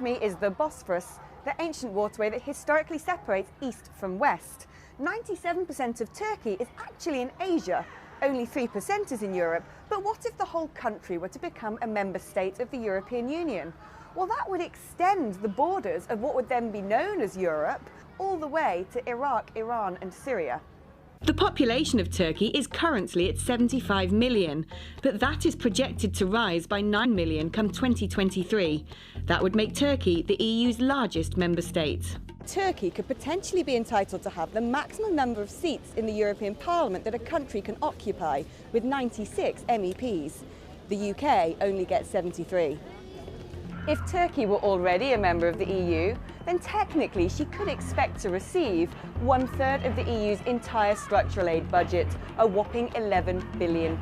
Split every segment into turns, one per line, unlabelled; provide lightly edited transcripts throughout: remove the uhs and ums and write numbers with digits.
me is the Bosphorus, the ancient waterway that historically separates east from west. 97% of Turkey is actually in Asia, only 3% is in Europe. But what if the whole country were to become a member state of the European Union? Well, that would extend the borders of what would then be known as Europe all the way to Iraq, Iran and Syria.
The population of Turkey is currently at 75 million, but that is projected to rise by 9 million come 2023. That would make Turkey the EU's largest member state.
Turkey could potentially be entitled to have the maximum number of seats in the European Parliament that a country can occupy, with 96 MEPs. The UK only gets 73. If Turkey were already a member of the EU, then technically she could expect to receive 1/3 of the EU's entire structural aid budget, a whopping £11 billion,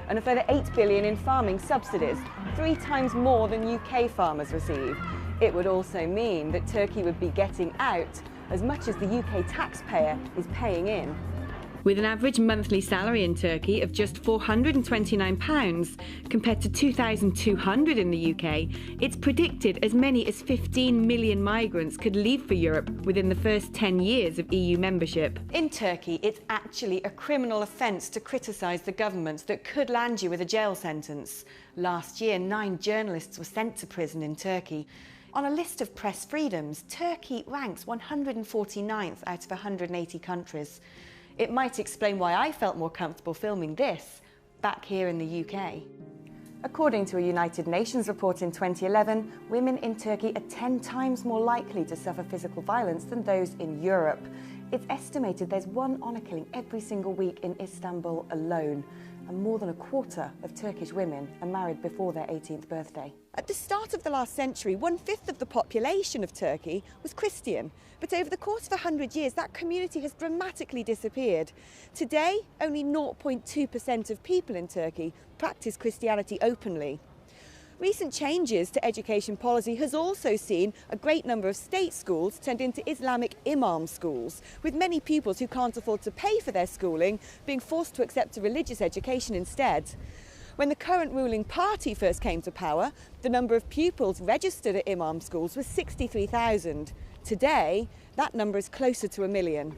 and a further £8 billion in farming subsidies, 3 times more than UK farmers receive. It would also mean that Turkey would be getting out as much as the UK taxpayer is paying in.
With an average monthly salary in Turkey of just £429 compared to £2,200 in the UK, it's predicted as many as 15 million migrants could leave for Europe within the first 10 years of EU membership.
In Turkey, it's actually a criminal offence to criticise the government that could land you with a jail sentence. Last year, 9 journalists were sent to prison in Turkey. On a list of press freedoms, Turkey ranks 149th out of 180 countries. It might explain why I felt more comfortable filming this back here in the UK. According to a United Nations report in 2011, women in Turkey are 10 times more likely to suffer physical violence than those in Europe. It's estimated there's 1 honour killing every single week in Istanbul alone, and more than a quarter of Turkish women are married before their 18th birthday. At the start of the last century, 1/5 of the population of Turkey was Christian, but over the course of 100 years, that community has dramatically disappeared. Today, only 0.2% of people in Turkey practice Christianity openly. Recent changes to education policy has also seen a great number of state schools turned into Islamic imam schools, with many pupils who can't afford to pay for their schooling being forced to accept a religious education instead. When the current ruling party first came to power, the number of pupils registered at imam schools was 63,000. Today, that number is closer to 1 million.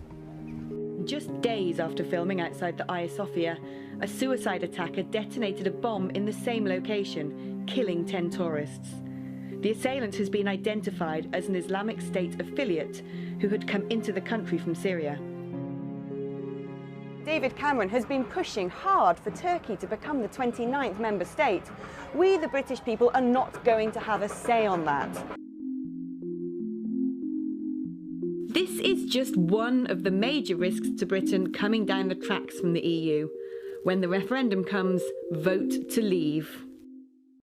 Just days after filming outside the Hagia Sophia, a suicide attacker detonated a bomb in the same location, killing 10 tourists. The assailant has been identified as an Islamic State affiliate who had come into the country from Syria.
David Cameron has been pushing hard for Turkey to become the 29th member state. We, the British people, are not going to have a say on that.
This is just one of the major risks to Britain coming down the tracks from the EU. When the referendum comes, vote to leave.